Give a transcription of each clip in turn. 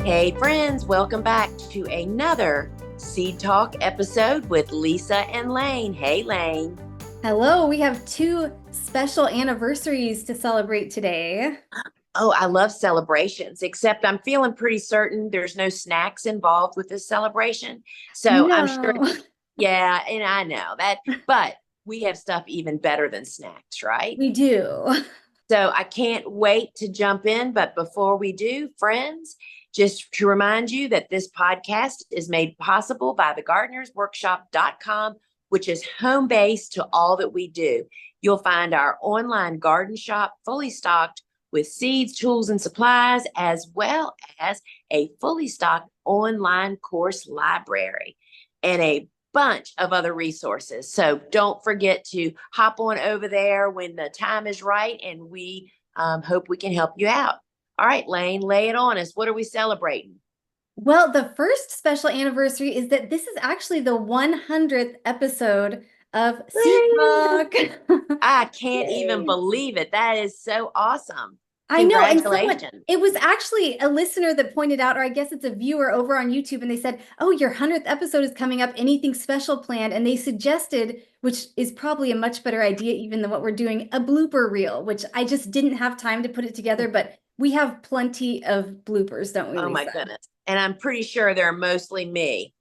Hey, friends, welcome back to another Seed Talk episode with Lisa and Layne. Hey, Layne. Hello, we have two special anniversaries to celebrate today. Oh, I love celebrations, except I'm feeling pretty certain there's no snacks involved with this celebration. So I'm sure, No, yeah, and I know that, but we have stuff even better than snacks, right? we do. So I can't wait to jump in. But before we do, friends, just to remind you that this podcast is made possible by thegardenersworkshop.com, which is home base to all that we do. You'll find our online garden shop fully stocked with seeds, tools, and supplies, as well as a fully stocked online course library and a bunch of other resources. So don't forget to hop on over there when the time is right, and we hope we can help you out. All right, Layne, lay it on us. What are we celebrating? Well, the first special anniversary is that this is actually the 100th episode of Seed Talk. I can't even Yay. believe it. That is so awesome. I know, and Congratulations. it was actually a listener that pointed out, or I guess it's a viewer over on YouTube, and they said, "Oh, your 100th episode is coming up. Anything special planned?" And they suggested, which is probably a much better idea even than what we're doing, a blooper reel, which I just didn't have time to put it together, but we have plenty of bloopers, don't we, Oh my Lisa? goodness. And I'm pretty sure they're mostly me.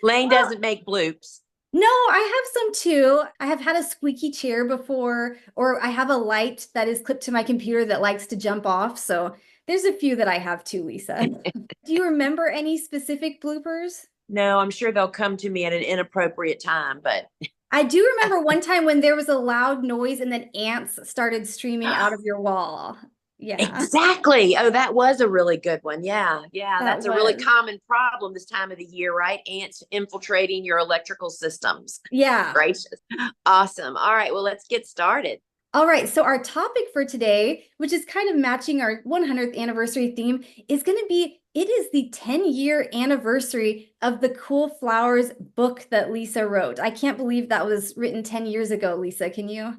Layne Well, doesn't make bloops. no, I have some too. I have had a squeaky chair before, or I have a light that is clipped to my computer that likes to jump off. So there's a few that I have too, Lisa. Do you remember any specific bloopers? No, I'm sure they'll come to me at an inappropriate time, but I do remember one time when there was a loud noise and then ants started streaming out of your wall. Yeah, exactly. Oh, that was a really good one. Yeah. Yeah. that That's a really was. common problem this time of the year, right? Ants infiltrating your electrical systems. Yeah. Gracious. Awesome. All right. Well, let's get started. All right, so our topic for today, which is kind of matching our 100th anniversary theme, is going to be it is the 10-year anniversary of the Cool Flowers book that Lisa wrote. I can't believe that was written 10 years ago, Lisa. Can you?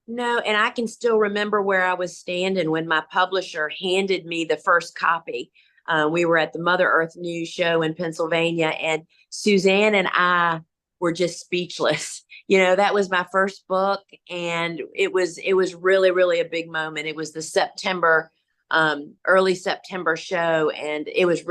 No, and I can still remember where I was standing when my publisher handed me the first copy. We were at the Mother Earth News show in Pennsylvania, and Suzanne and I were just speechless. That was my first book, and it was really, really a big moment. It was the early September show, and it was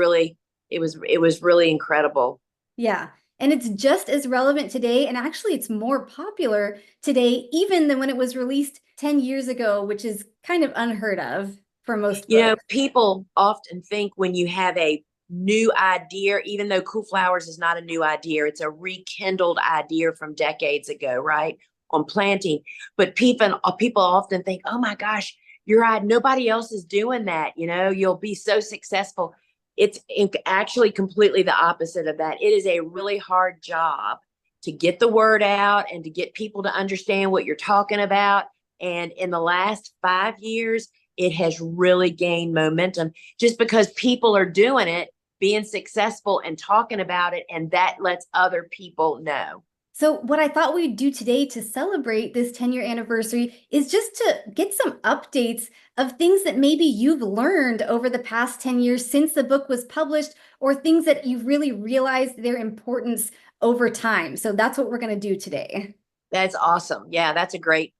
really incredible. Yeah. And it's just as relevant today. And actually, it's more popular today, even than when it was released 10 years ago, which is kind of unheard of for most books. People often think when you have a new idea, even though Cool Flowers is not a new idea, it's a rekindled idea from decades ago, right? On planting. But people often think, oh my gosh, you're right. Nobody else is doing that. You'll be so successful. It's actually completely the opposite of that. It is a really hard job to get the word out and to get people to understand what you're talking about. And in the last 5 years, it has really gained momentum just because people are doing it, being successful and talking about it, and that lets other people know. So, what I thought we'd do today to celebrate this 10-year anniversary is just to get some updates of things that maybe you've learned over the past 10 years since the book was published, or things that you've really realized their importance over time. So, that's what we're going to do today. That's awesome. Yeah,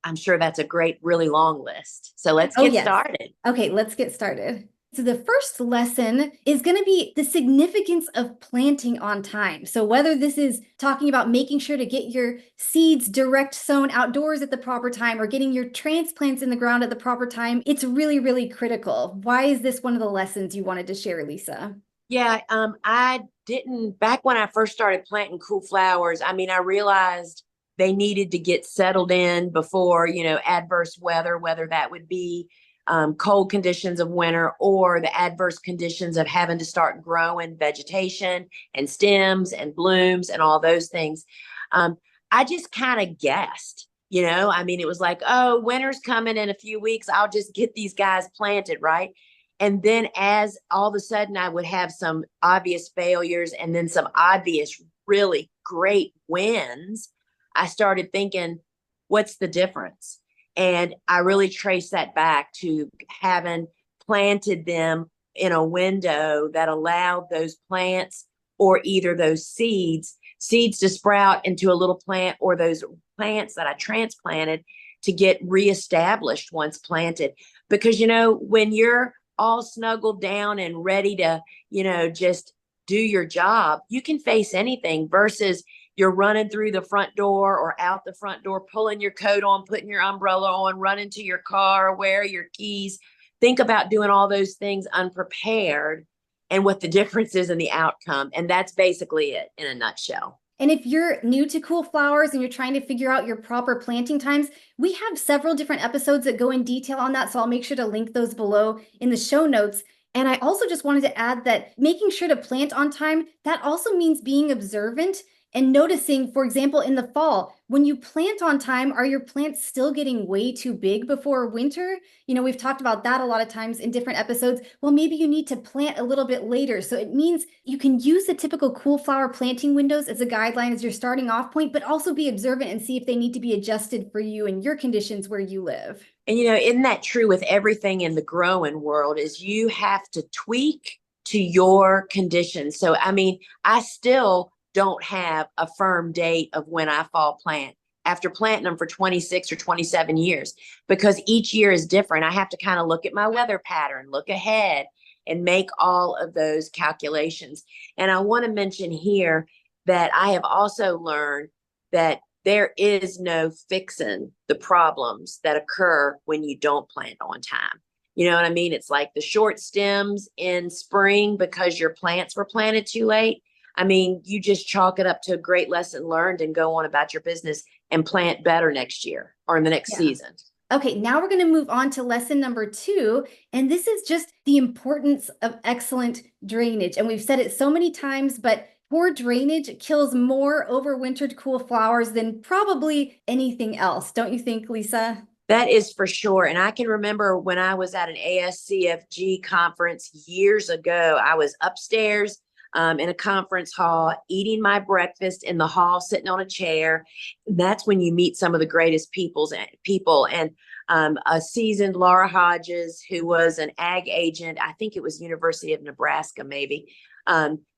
I'm sure that's a great, really long list. So let's Oh, get yes. started. Okay, let's get started. So, the first lesson is going to be the significance of planting on time. So, whether this is talking about making sure to get your seeds direct sown outdoors at the proper time or getting your transplants in the ground at the proper time, it's really, really critical. Why is this one of the lessons you wanted to share, Lisa? Yeah, I didn't back when I first started planting Cool Flowers. I mean, I realized they needed to get settled in before, adverse weather, whether that would be cold conditions of winter or the adverse conditions of having to start growing vegetation and stems and blooms and all those things. Um, I just kind of guessed, I mean, it was like, oh, winter's coming in a few weeks. I'll just get these guys planted, right? And then as all of a sudden I would have some obvious failures and then some obvious, really great wins, I started thinking, what's the difference? And I really traced that back to having planted them in a window that allowed those plants or either those seeds to sprout into a little plant, or those plants that I transplanted to get reestablished once planted. Because, when you're all snuggled down and ready to, just do your job, you can face anything versus you're running through the front door or out the front door, pulling your coat on, putting your umbrella on, running to your car, where are your keys. Think about doing all those things unprepared and what the difference is in the outcome. And that's basically it in a nutshell. And if you're new to cool flowers and you're trying to figure out your proper planting times, we have several different episodes that go in detail on that. So I'll make sure to link those below in the show notes. And I also just wanted to add that making sure to plant on time, that also means being observant and noticing, for example, in the fall, when you plant on time, are your plants still getting way too big before winter? We've talked about that a lot of times in different episodes. Well, maybe you need to plant a little bit later. So it means you can use the typical cool flower planting windows as a guideline as your starting off point, but also be observant and see if they need to be adjusted for you and your conditions where you live. And, isn't that true with everything in the growing world, is you have to tweak to your conditions. So, I still don't have a firm date of when I fall plant after planting them for 26 or 27 years, because each year is different. I have to kind of look at my weather pattern, look ahead, and make all of those calculations. And I want to mention here that I have also learned that there is no fixing the problems that occur when you don't plant on time. You know what I mean? It's like the short stems in spring because your plants were planted too late. You just chalk it up to a great lesson learned and go on about your business and plant better next year or in the next season. Okay, now we're going to move on to lesson number 2. And this is just the importance of excellent drainage. And we've said it so many times, but poor drainage kills more overwintered cool flowers than probably anything else. Don't you think, Lisa? That is for sure. And I can remember when I was at an ASCFG conference years ago, I was upstairs in a conference hall, eating my breakfast in the hall, sitting on a chair. That's when you meet some of the greatest people. And a seasoned Laura Hodges, who was an ag agent, I think it was University of Nebraska, maybe,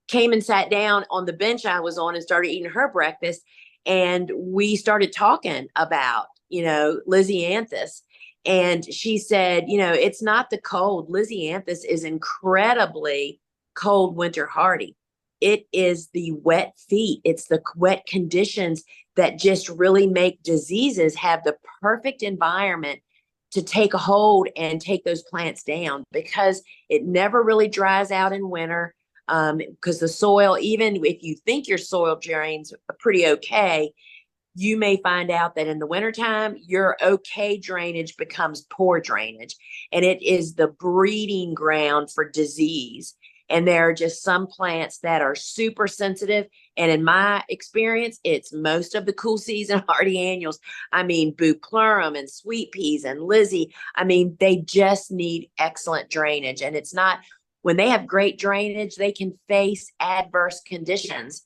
came and sat down on the bench I was on and started eating her breakfast. And we started talking about, Lisianthus. And she said, it's not the cold. Lisianthus is incredibly cold winter hardy. It is the wet feet. It's the wet conditions that just really make diseases have the perfect environment to take a hold and take those plants down, because it never really dries out in winter. Because the soil, even if you think your soil drains pretty okay, you may find out that in the wintertime, your okay drainage becomes poor drainage. And it is the breeding ground for disease. And there are just some plants that are super sensitive. And in my experience, it's most of the cool season hardy annuals. Bupleurum and sweet peas and Lizzie. They just need excellent drainage. And it's not, when they have great drainage, they can face adverse conditions,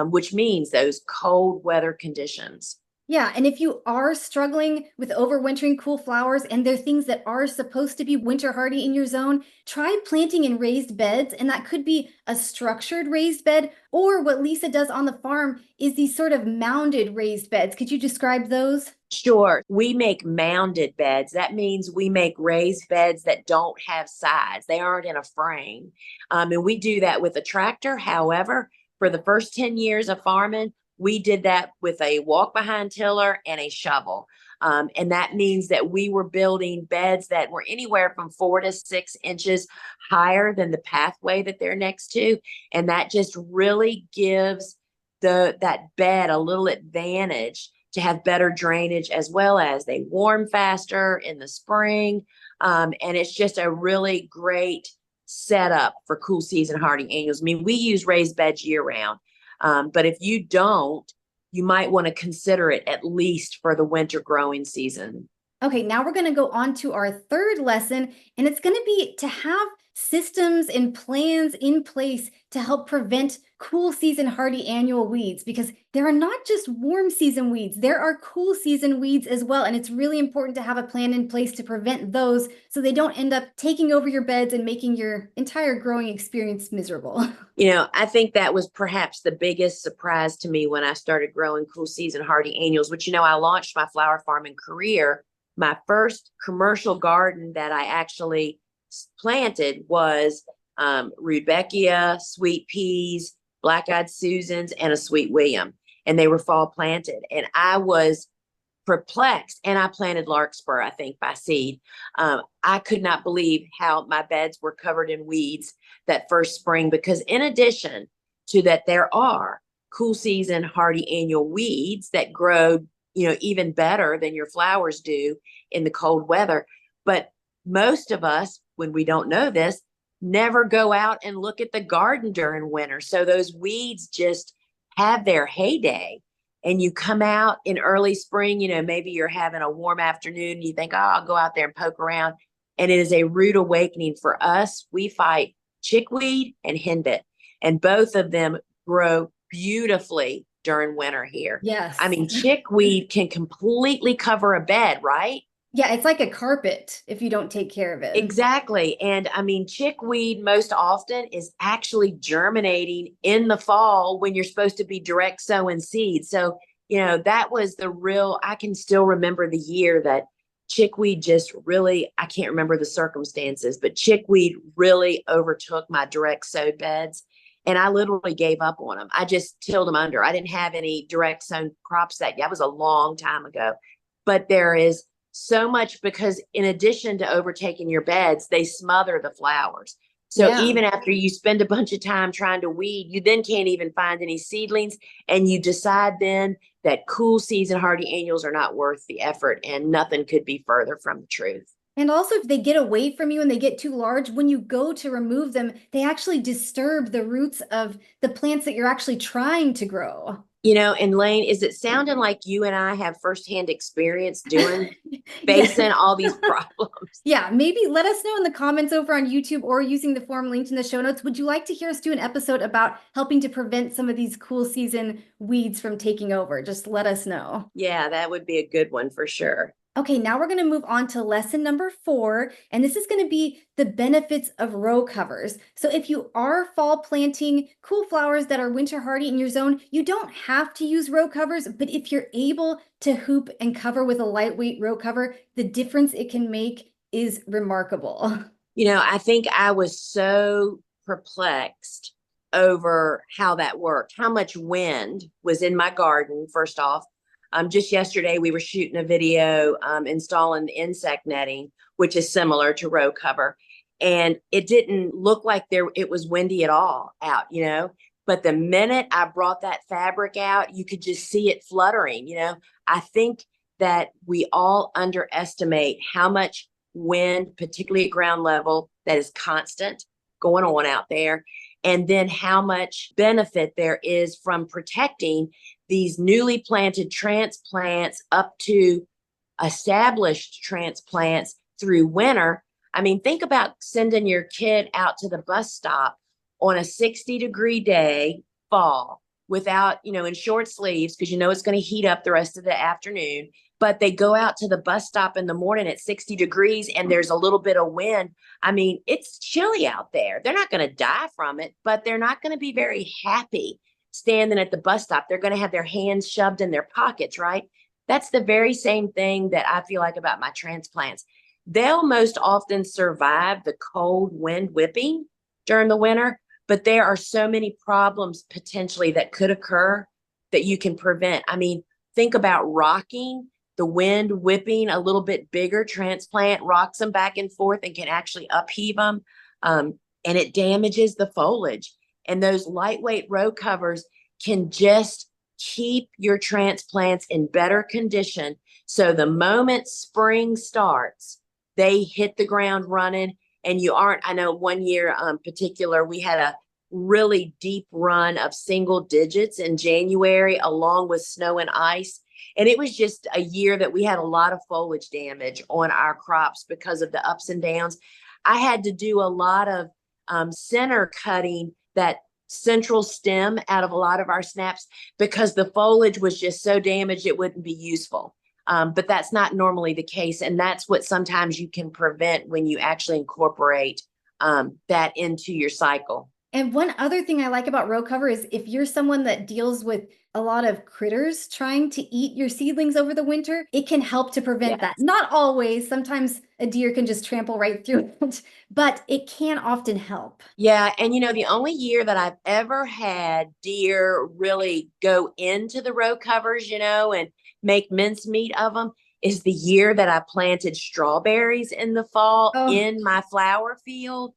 which means those cold weather conditions. Yeah, and if you are struggling with overwintering cool flowers and they're things that are supposed to be winter hardy in your zone, try planting in raised beds. And that could be a structured raised bed, or what Lisa does on the farm is these sort of mounded raised beds. Could you describe those? Sure. We make mounded beds. That means we make raised beds that don't have sides. They aren't in a frame. And we do that with a tractor. However, for the first 10 years of farming, we did that with a walk behind tiller and a shovel. And that means that we were building beds that were anywhere from 4 to 6 inches higher than the pathway that they're next to. And that just really gives that bed a little advantage to have better drainage, as well as they warm faster in the spring. And it's just a really great setup for cool season hardy annuals. We use raised beds year round. But if you don't, you might want to consider it at least for the winter growing season. Okay, now we're going to go on to our third lesson, and it's going to be to have systems and plans in place to help prevent cool season hardy annual weeds, because there are not just warm season weeds, there are cool season weeds as well. And it's really important to have a plan in place to prevent those so they don't end up taking over your beds and making your entire growing experience miserable. I think that was perhaps the biggest surprise to me when I started growing cool season hardy annuals, which, I launched my flower farming career. My first commercial garden that I actually planted was Rudbeckia, sweet peas, black-eyed Susans, and a sweet William. And they were fall planted. And I was perplexed. And I planted larkspur, I think, by seed. I could not believe how my beds were covered in weeds that first spring, because in addition to that, there are cool season hardy annual weeds that grow, even better than your flowers do in the cold weather. But most of us, when we don't know this, never go out and look at the garden during winter. So those weeds just have their heyday. And you come out in early spring, maybe you're having a warm afternoon and you think, oh, I'll go out there and poke around. And it is a rude awakening for us. We fight chickweed and henbit, and both of them grow beautifully during winter here. Yes. I mean, chickweed can completely cover a bed, right? Yeah, it's like a carpet if you don't take care of it. Exactly. And I mean, chickweed most often is actually germinating in the fall when you're supposed to be direct sowing seeds. So, that was I can still remember the year that chickweed just really, I can't remember the circumstances, but chickweed really overtook my direct sowed beds. And I literally gave up on them. I just tilled them under. I didn't have any direct sown crops that was a long time ago. But there is so much, because in addition to overtaking your beds, they smother the flowers. So even after you spend a bunch of time trying to weed, you then can't even find any seedlings. And you decide then that cool season hardy annuals are not worth the effort, and nothing could be further from the truth. And also, if they get away from you and they get too large, when you go to remove them, they actually disturb the roots of the plants that you're actually trying to grow. And Layne, is it sounding like you and I have firsthand experience facing all these problems? Yeah, maybe let us know in the comments over on YouTube or using the form linked in the show notes. Would you like to hear us do an episode about helping to prevent some of these cool season weeds from taking over? Just let us know. Yeah, that would be a good one for sure. Okay, now we're going to move on to lesson number 4, and this is going to be the benefits of row covers. So if you are fall planting cool flowers that are winter hardy in your zone, you don't have to use row covers, but if you're able to hoop and cover with a lightweight row cover, the difference it can make is remarkable. I think I was so perplexed over how that worked, how much wind was in my garden, first off. Just yesterday, we were shooting a video installing insect netting, which is similar to row cover. And it didn't look like it was windy at all out, But the minute I brought that fabric out, you could just see it fluttering, I think that we all underestimate how much wind, particularly at ground level, that is constant going on out there. And then how much benefit there is from protecting these newly planted transplants up to established transplants through winter. I mean, think about sending your kid out to the bus stop on a 60-degree day, fall, without, in short sleeves, because it's going to heat up the rest of the afternoon. But they go out to the bus stop in the morning at 60 degrees and there's a little bit of wind. I mean, it's chilly out there. They're not going to die from it, but they're not going to be very happy standing at the bus stop. They're going to have their hands shoved in their pockets, right? That's the very same thing that I feel like about my transplants. They'll most often survive the cold wind whipping during the winter, but there are so many problems potentially that could occur that you can prevent. I mean, think about rocking. The wind whipping a little bit bigger transplant rocks them back and forth and can actually upheave them. And it damages the foliage. And those lightweight row covers can just keep your transplants in better condition. So the moment spring starts, they hit the ground running, and I know one year particular, we had a really deep run of single digits in January, along with snow and ice. And it was just a year that we had a lot of foliage damage on our crops because of the ups and downs. I had to do a lot of center cutting, that central stem out of a lot of our snaps, because the foliage was just so damaged it wouldn't be useful. But that's not normally the case. And that's what sometimes you can prevent when you actually incorporate that into your cycle. And one other thing I like about row cover is if you're someone that deals with a lot of critters trying to eat your seedlings over the winter, it can help to prevent that. Yes. Not always. Sometimes a deer can just trample right through it, but it can often help. Yeah, and the only year that I've ever had deer really go into the row covers, and make mincemeat of them is the year that I planted strawberries in the fall Oh, in my flower field.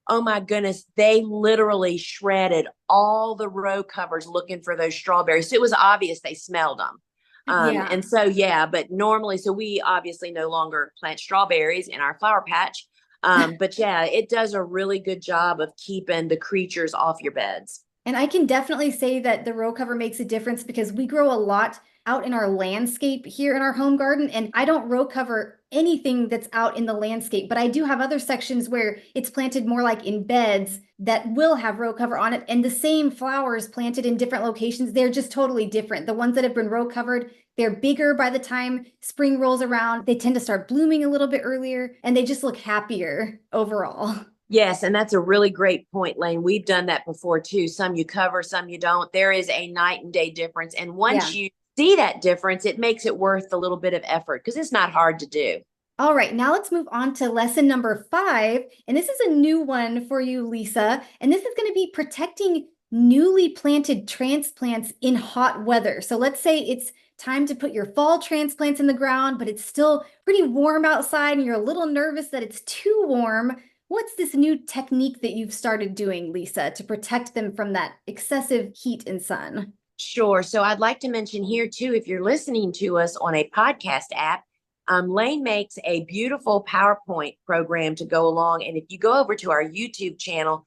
Oh my goodness, they literally shredded all the row covers looking for those strawberries. So it was obvious they smelled them. yeah. And so, yeah, but normally, so we obviously no longer plant strawberries in our flower patch. But yeah, it does a really good job of keeping the creatures off your beds. And I can definitely say that the row cover makes a difference because we grow a lot out in our landscape here in our home garden. And I don't row cover anything that's out in the landscape, but I do have other sections where it's planted more like in beds that will have row cover on it. And the same flowers planted in different locations, they're just totally different. The ones that have been row covered, they're bigger by the time spring rolls around. They tend to start blooming a little bit earlier and they just look happier overall. Yes, and that's a really great point, Layne. We've done that before too. Some you cover, some you don't. There is a night and day difference. And once Yeah. you see that difference, it makes it worth a little bit of effort because it's not hard to do. All right, now let's move on to lesson number 5. And this is a new one for you, Lisa. And this is going to be protecting newly planted transplants in hot weather. So let's say it's time to put your fall transplants in the ground, but it's still pretty warm outside and you're a little nervous that it's too warm. What's this new technique that you've started doing, Lisa, to protect them from that excessive heat and sun? Sure. So I'd like to mention here too, if you're listening to us on a podcast app, Layne makes a beautiful PowerPoint program to go along. And if you go over to our YouTube channel,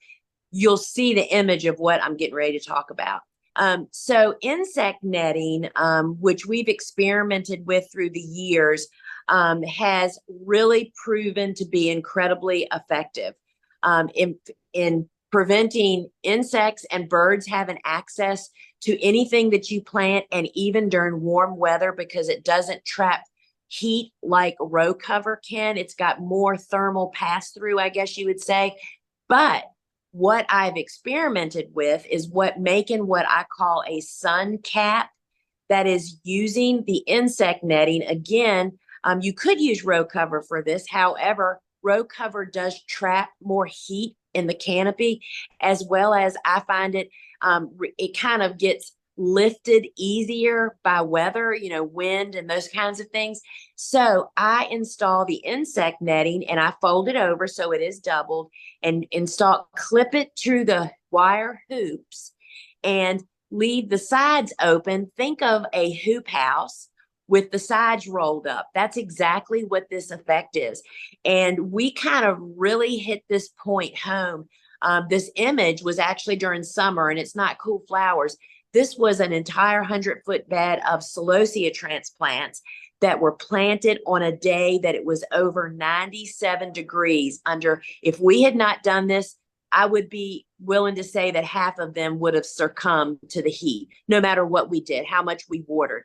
you'll see the image of what I'm getting ready to talk about. So insect netting, which we've experimented with through the years, has really proven to be incredibly effective in preventing insects and birds having access to anything that you plant, and even during warm weather, because it doesn't trap heat like row cover can. It's got more thermal pass through, I guess you would say. But what I've experimented with is making what I call a sun cap that is using the insect netting. Again, you could use row cover for this. However, row cover does trap more heat in the canopy, as well as I find it kind of gets lifted easier by weather, wind and those kinds of things. So I install the insect netting and I fold it over so it is doubled, and clip it through the wire hoops and leave the sides open. Think of a hoop house with the sides rolled up. That's exactly what this effect is. And we kind of really hit this point home. This image was actually during summer, and it's not cool flowers. This was an entire 100-foot bed of celosia transplants that were planted on a day that it was over 97 degrees under. If we had not done this, I would be willing to say that half of them would have succumbed to the heat, no matter what we did, how much we watered.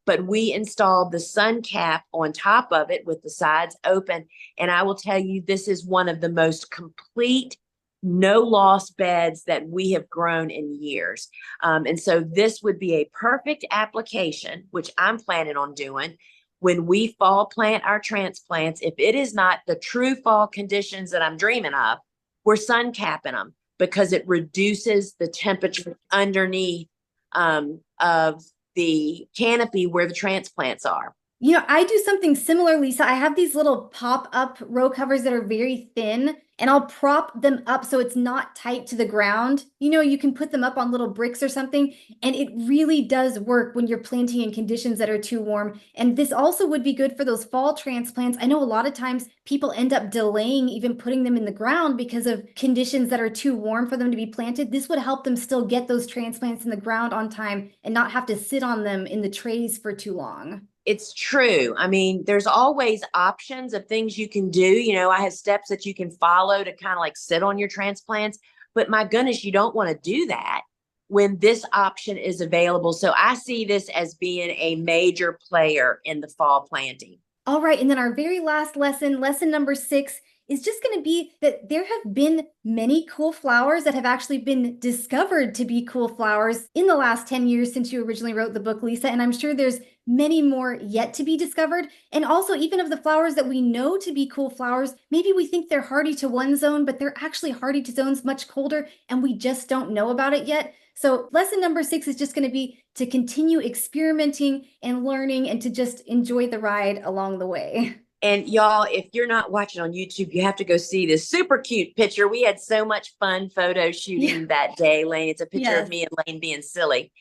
But we installed the sun cap on top of it with the sides open. And I will tell you, this is one of the most complete no loss beds that we have grown in years. And so this would be a perfect application, which I'm planning on doing when we fall plant our transplants. If it is not the true fall conditions that I'm dreaming of, we're sun capping them because it reduces the temperature underneath of the canopy where the transplants are. I do something similar, Lisa. I have these little pop-up row covers that are very thin, and I'll prop them up so it's not tight to the ground. You can put them up on little bricks or something, and it really does work when you're planting in conditions that are too warm. And this also would be good for those fall transplants. I know a lot of times people end up delaying even putting them in the ground because of conditions that are too warm for them to be planted. This would help them still get those transplants in the ground on time and not have to sit on them in the trays for too long. It's true. I mean, there's always options of things you can do. I have steps that you can follow to kind of like sit on your transplants. But my goodness, you don't want to do that when this option is available. So I see this as being a major player in the fall planting. All right, and then our very last lesson, lesson number 6, is just going to be that there have been many cool flowers that have actually been discovered to be cool flowers in the last 10 years since you originally wrote the book, Lisa. And I'm sure there's many more yet to be discovered. And also, even of the flowers that we know to be cool flowers, maybe we think they're hardy to one zone, but they're actually hardy to zones much colder, and we just don't know about it yet. So lesson number 6 is just going to be to continue experimenting and learning and to just enjoy the ride along the way. And y'all, if you're not watching on YouTube, you have to go see this super cute picture. We had so much fun photo shooting that day, Layne. It's a picture of me and Layne being silly.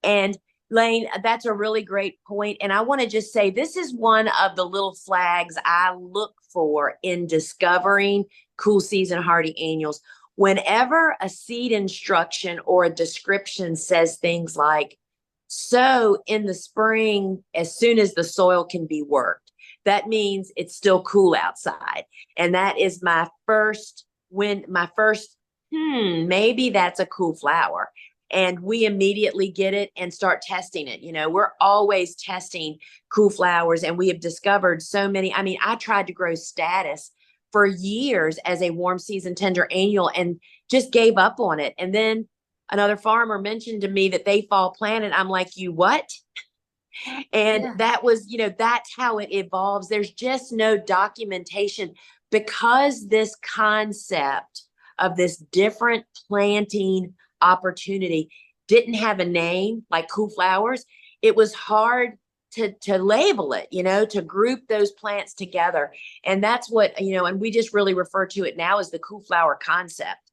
And Layne, that's a really great point. And I want to just say this is one of the little flags I look for in discovering cool season hardy annuals. Whenever a seed instruction or a description says things like, sow in the spring as soon as the soil can be worked, that means it's still cool outside. And that is maybe that's a cool flower. And we immediately get it and start testing it. We're always testing cool flowers, and we have discovered so many. I mean, I tried to grow status for years as a warm season tender annual and just gave up on it. And then another farmer mentioned to me that they fall planted. I'm like, you what? And that was, that's how it evolves. There's just no documentation because this concept of this different planting opportunity didn't have a name like cool flowers. It was hard to label it, to group those plants together. And that's what, and we just really refer to it now as the cool flower concept.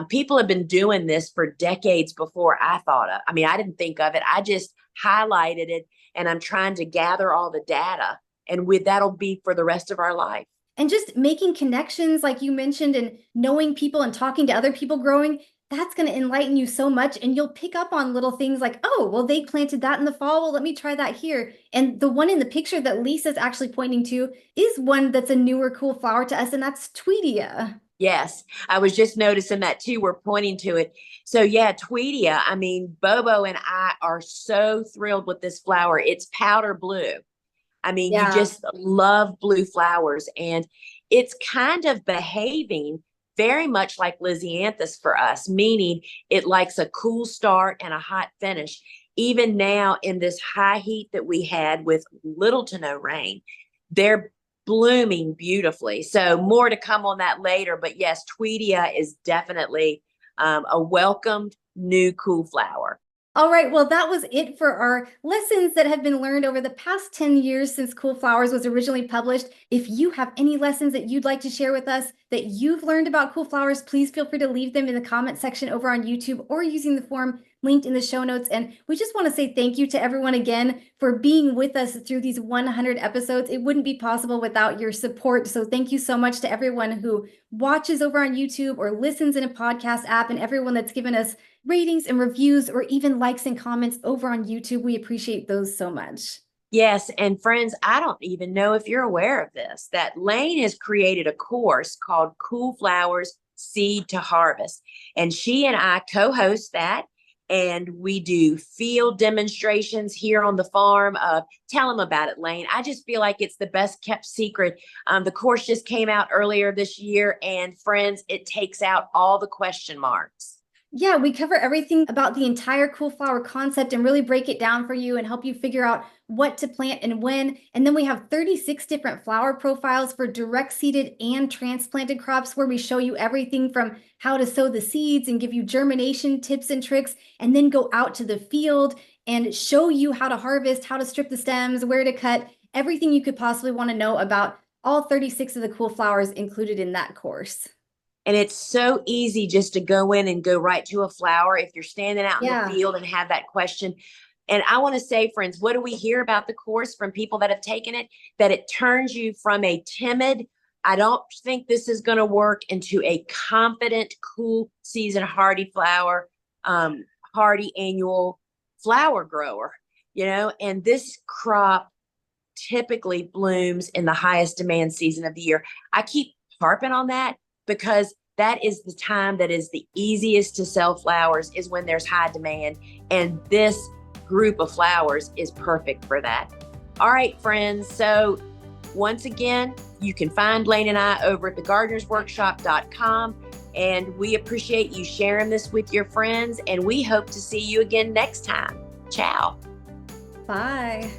People have been doing this for decades before I thought of. I mean, I didn't think of it. I just highlighted it, and I'm trying to gather all the data, and that'll be for the rest of our life. And just making connections, like you mentioned, and knowing people and talking to other people growing, that's going to enlighten you so much. And you'll pick up on little things like, oh, well, they planted that in the fall. Well, let me try that here. And the one in the picture that Lisa's actually pointing to is one that's a newer cool flower to us, and that's Tweedia. Yes, I was just noticing that too. We're pointing to it. So yeah, Tweedia. I mean, Bobo and I are so thrilled with this flower. It's powder blue. I mean, you just love blue flowers, and it's kind of behaving very much like Lysianthus for us, meaning it likes a cool start and a hot finish. Even now in this high heat that we had with little to no rain, they're blooming beautifully. So more to come on that later. But yes, Tweedia is definitely a welcomed new cool flower. All right, well, that was it for our lessons that have been learned over the past 10 years since Cool Flowers was originally published. If you have any lessons that you'd like to share with us that you've learned about Cool Flowers, please feel free to leave them in the comment section over on YouTube or using the form linked in the show notes. And we just want to say thank you to everyone again for being with us through these 100 episodes. It wouldn't be possible without your support. So thank you so much to everyone who watches over on YouTube or listens in a podcast app, and everyone that's given us ratings and reviews or even likes and comments over on YouTube. We appreciate those so much. Yes. And friends, I don't even know if you're aware of this, that Layne has created a course called Cool Flowers Seed to Harvest. And she and I co-host that. And we do field demonstrations here on the farm. Tell them about it, Layne. I just feel like it's the best kept secret. The course just came out earlier this year. And friends, it takes out all the question marks. Yeah, we cover everything about the entire cool flower concept and really break it down for you and help you figure out what to plant and when. And then we have 36 different flower profiles for direct seeded and transplanted crops, where we show you everything from how to sow the seeds and give you germination tips and tricks, and then go out to the field and show you how to harvest, how to strip the stems, where to cut, everything you could possibly want to know about all 36 of the cool flowers included in that course. And it's so easy just to go in and go right to a flower if you're standing out in the field and have that question. And I want to say, friends, what do we hear about the course from people that have taken it? That it turns you from a timid, I don't think this is going to work, into a confident, cool season, hardy flower, hardy annual flower grower, and this crop typically blooms in the highest demand season of the year. I keep harping on that because that is the time that is the easiest to sell flowers, is when there's high demand. And this group of flowers is perfect for that. All right, friends. So once again, you can find Layne and I over at thegardenersworkshop.com. And we appreciate you sharing this with your friends. And we hope to see you again next time. Ciao. Bye.